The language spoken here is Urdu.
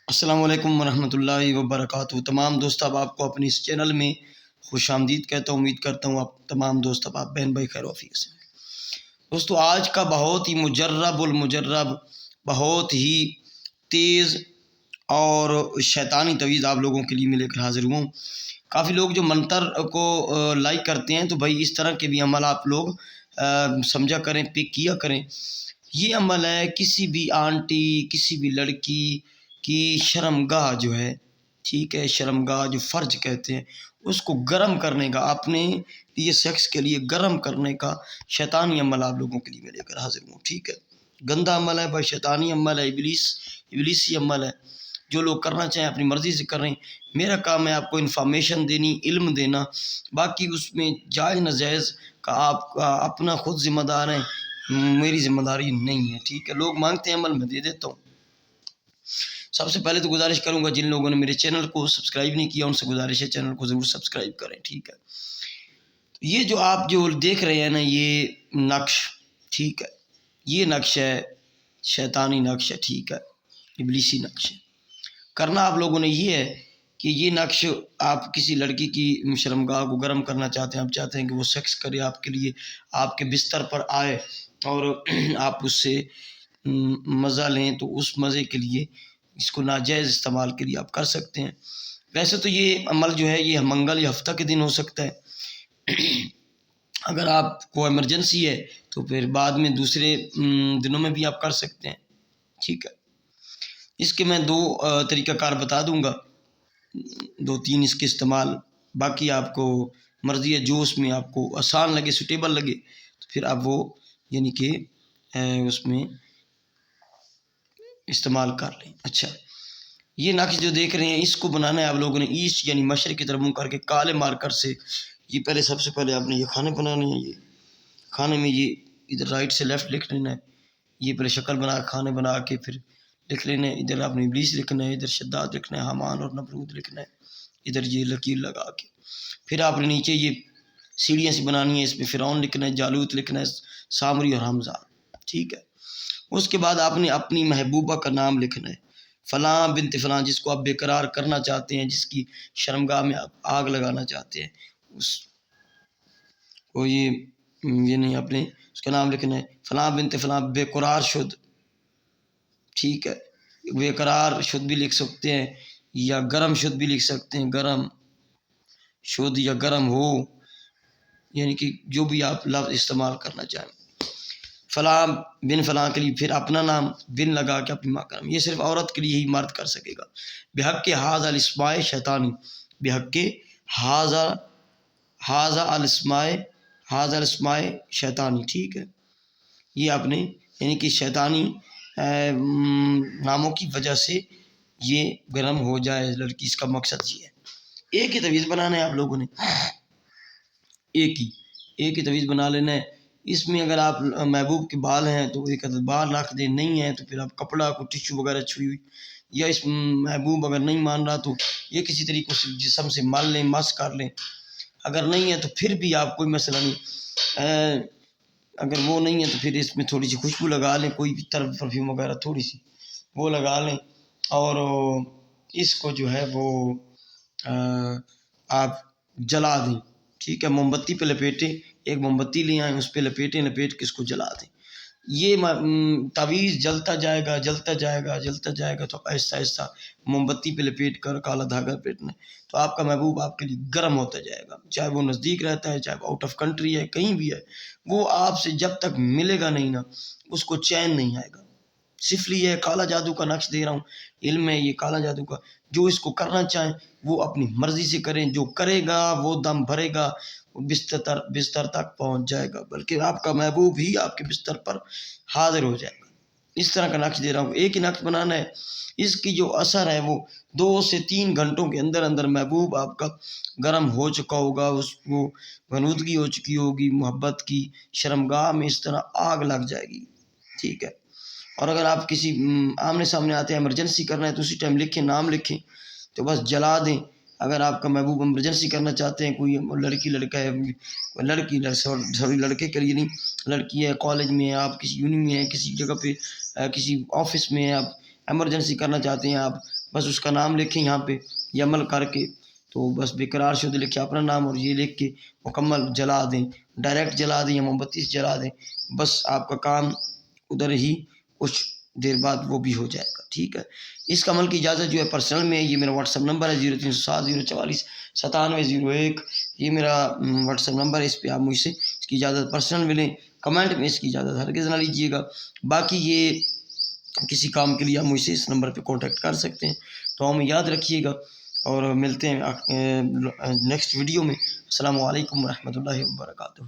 السلام علیکم ورحمۃ اللہ وبرکاتہ۔ تمام دوست آپ کو اپنے اس چینل میں خوش آمدید کہتا ہوں۔ امید کرتا ہوں آپ تمام دوست آپ بہن بھائی خیر وافیت سے۔ دوستو آج کا بہت ہی المجرب بہت ہی تیز اور شیطانی تویز آپ لوگوں کے لیے میں لے کر حاضر ہوں۔ کافی لوگ جو منتر کو لائک کرتے ہیں تو بھائی اس طرح کے بھی عمل آپ لوگ سمجھا کریں، پک کیا کریں۔ یہ عمل ہے کسی بھی آنٹی، کسی بھی لڑکی کی شرمگاہ جو ہے، ٹھیک ہے، شرمگاہ جو فرج کہتے ہیں، اس کو گرم کرنے کا، اپنے یہ سیکس کے لیے گرم کرنے کا شیطانی عمل آپ لوگوں کے لیے میں لے کر حاضر ہوں، ٹھیک ہے۔ گندا عمل ہے بھائی، شیطانی عمل ہے، ابلیسی عمل ہے۔ جو لوگ کرنا چاہیں اپنی مرضی سے کریں۔ میرا کام ہے آپ کو انفارمیشن دینی، علم دینا، باقی اس میں جائز ناجائز کا آپ اپنا خود ذمہ دار ہیں، میری ذمہ داری نہیں ہے، ٹھیک ہے۔ لوگ مانگتے ہیں عمل میں دے دیتا ہوں۔ سب سے پہلے تو گزارش کروں گا جن لوگوں نے میرے چینل کو سبسکرائب نہیں کیا ان سے گزارش ہے چینل کو ضرور سبسکرائب کریں، ٹھیک ہے۔ یہ جو آپ جو دیکھ رہے ہیں نا، یہ نقش، ٹھیک ہے، یہ نقش ہے شیطانی نقش ہے، ٹھیک ہے، ابلیسی نقش ہے۔ کرنا آپ لوگوں نے یہ ہے کہ یہ نقش آپ کسی لڑکی کی شرمگاہ کو گرم کرنا چاہتے ہیں، آپ چاہتے ہیں کہ وہ سیکس کرے آپ کے لیے، آپ کے بستر پر آئے اور آپ اس سے مزہ لیں، تو اس مزے کے لیے اس کو ناجائز استعمال کے لیے آپ کر سکتے ہیں۔ ویسے تو یہ عمل جو ہے یہ منگل یا ہفتہ کے دن ہو سکتا ہے۔ اگر آپ کو ایمرجنسی ہے تو پھر بعد میں دوسرے دنوں میں بھی آپ کر سکتے ہیں، ٹھیک ہے۔ اس کے میں دو طریقہ کار بتا دوں گا، دو تین اس کے استعمال، باقی آپ کو مرضی ہے جو اس میں آپ کو آسان لگے، سوٹیبل لگے تو پھر آپ وہ یعنی کہ اس میں استعمال کر لیں۔ اچھا، یہ نقش جو دیکھ رہے ہیں اس کو بنانا ہے آپ لوگوں نے ایسٹ یعنی مشرق کی طرف منہ کر کے کالے مارکر سے۔ یہ پہلے سب سے پہلے آپ نے یہ کھانے بنانے ہیں، یہ کھانے میں یہ ادھر رائٹ سے لیفٹ لکھ لینا ہے۔ یہ پہلے شکل بنا کھانے بنا کے پھر لکھ لینا ہے۔ ادھر آپ نے ابلیس لکھنا ہے، ادھر شداد لکھنا ہے، حامان اور نمرود لکھنا ہے، ادھر یہ لکیر لگا کے۔ پھر آپ نے نیچے یہ سیڑھیاں سی بنانی ہے، اس میں فرعون لکھنا ہے، جالوت لکھنا ہے، سامری اور حمزہ، ٹھیک ہے۔ اس کے بعد آپ نے اپنی محبوبہ کا نام لکھنا ہے، فلاں بنت فلاں، جس کو آپ بے قرار کرنا چاہتے ہیں، جس کی شرمگاہ میں آپ آگ لگانا چاہتے ہیں، اس کو یہ نہیں، اپنے اس کا نام لکھنا ہے، فلاں بنت فلاں بے قرار شد، ٹھیک ہے۔ بے قرار شد بھی لکھ سکتے ہیں یا گرم شد بھی لکھ سکتے ہیں، گرم شد یا گرم ہو، یعنی کہ جو بھی آپ لفظ استعمال کرنا چاہیں۔ فلاں بن فلاں کے لیے پھر اپنا نام بن لگا کے اپنی ماں کا نام، یہ صرف عورت کے لیے ہی مرد کر سکے گا۔ بحق ھذا الاسماء شیطانی، بحق ھذا الاسماء شیطانی، ٹھیک ہے۔ یہ آپ نے یعنی کہ شیطانی ناموں کی وجہ سے یہ گرم ہو جائے لڑکی، اس کا مقصد یہ ہے۔ ایک ہی تویز بنانا ہے آپ لوگوں نے، ایک ہی تویز بنا لینا ہے۔ اس میں اگر آپ محبوب کے بال ہیں تو ایک عدد بال رکھ دیں، نہیں ہے تو پھر آپ کپڑا کو ٹشو وغیرہ چھوئی ہوئی، یا اس محبوب اگر نہیں مان رہا تو یہ کسی طریقے سے جسم سے مل لیں، مس کر لیں۔ اگر نہیں ہے تو پھر بھی آپ کوئی مسئلہ نہیں، اگر وہ نہیں ہے تو پھر اس میں تھوڑی سی خوشبو لگا لیں، کوئی بھی طرف پرفیوم وغیرہ تھوڑی سی وہ لگا لیں، اور اس کو جو ہے وہ آپ جلا دیں، ٹھیک ہے۔ موم بتی پہ لپیٹیں، ایک موم بتی لے آئیں، اس پہ لپیٹ کے اس کو جلا دیں۔ یہ تعویذ جلتا جائے گا تو آہستہ آہستہ موم بتی پہ لپیٹ کر کالا دھاگا لپیٹنا ہے، تو آپ کا محبوب آپ کے لیے گرم ہوتا جائے گا، چاہے وہ نزدیک رہتا ہے، چاہے وہ آؤٹ آف کنٹری ہے، کہیں بھی ہے، وہ آپ سے جب تک ملے گا نہیں نا اس کو چین نہیں آئے گا۔ صرف یہ کالا جادو کا نقش دے رہا ہوں، علم ہے یہ کالا جادو کا۔ جو اس کو کرنا چاہیں وہ اپنی مرضی سے کریں، جو کرے گا وہ دم بھرے گا، بستر تک پہنچ جائے گا، بلکہ آپ کا محبوب ہی آپ کے بستر پر حاضر ہو جائے گا۔ اس طرح کا نقش دے رہا ہوں، ایک ہی نقش بنانا ہے۔ اس کی جو اثر ہے وہ 2 سے 3 گھنٹوں کے اندر محبوب آپ کا گرم ہو چکا ہوگا، اس کو غنودگی ہو چکی ہوگی، محبت کی شرمگاہ میں اس طرح آگ لگ جائے گی، ٹھیک ہے۔ اور اگر آپ کسی آمنے سامنے آتے ہیں، ایمرجنسی کرنا ہے تو اسی ٹائم لکھیں، نام لکھیں تو بس جلا دیں۔ اگر آپ کا محبوب ایمرجنسی کرنا چاہتے ہیں، کوئی لڑکی لڑکا ہے، لڑکے کے لیے نہیں، لڑکی ہے، کالج میں ہے، آپ کسی یونی میں ہیں، کسی جگہ پہ کسی آفس میں ہیں، آپ ایمرجنسی کرنا چاہتے ہیں، آپ بس اس کا نام لکھیں یہاں پہ، یہ عمل کر کے تو بس بےقرار شد لکھے اپنا نام اور یہ لکھ کے مکمل جلا دیں، ڈائریکٹ جلا دیں یا موم بتی سے جلا دیں، بس آپ کا کام ادھر ہی کچھ دیر بعد وہ بھی ہو جائے گا، ٹھیک ہے۔ اس کا عمل کی اجازت جو ہے پرسنل میں ہے، یہ میرا واٹس ایپ نمبر ہے 0307 044 9701، یہ میرا واٹس ایپ نمبر ہے، اس پہ آپ مجھ سے اس کی اجازت پرسنل ملیں، کمنٹ میں اس کی اجازت ہرگز نہ لیجیے گا۔ باقی یہ کسی کام کے لیے آپ مجھ سے اس نمبر پہ کانٹیکٹ کر سکتے ہیں، تو ہمیں یاد رکھیے گا اور ملتے ہیں نیکسٹ ویڈیو میں۔ السلام علیکم ورحمۃ اللہ وبرکاتہ۔